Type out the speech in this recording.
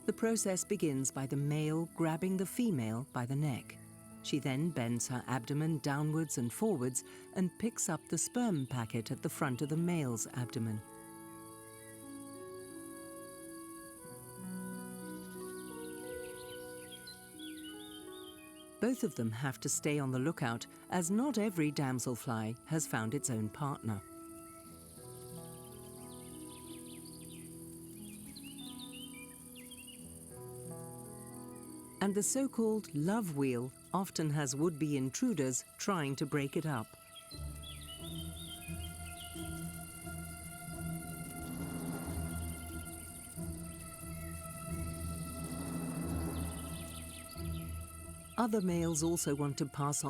The process begins by the male grabbing the female by the neck. She then bends her abdomen downwards and forwards and picks up the sperm packet at the front of the male's abdomen. Both of them have to stay on the lookout, as not every damselfly has found its own partner. And the so-called love wheel often has would-be intruders trying to break it up. Other males also want to pass on